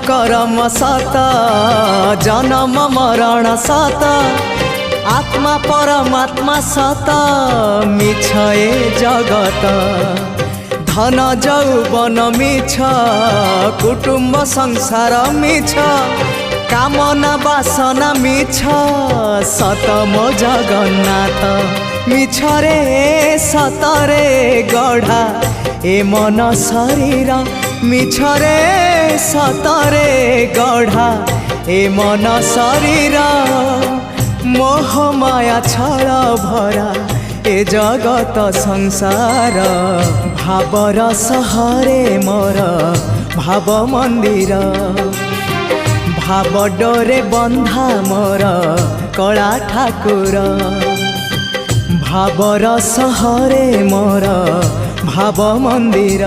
कर्म सत जन्म मरण सत आत्मा परमात्मा सत मिछ ए जगत धन जौवन मिछ कुटुम्ब संसार मिछ कामना बासना मिछ सत मो जगन्नाथ मिछ रे सत रे गढ़ा ए मन शरीर मिछ रे सत रे गढ़ा ए मन शरीर मोह माया छल भरा ए जगत संसार भावर सहरे मोर भाव मंदिर भाव डोरे बंधा मोर कला ठाकुर भावर सहरे मोर भाव मंदिर।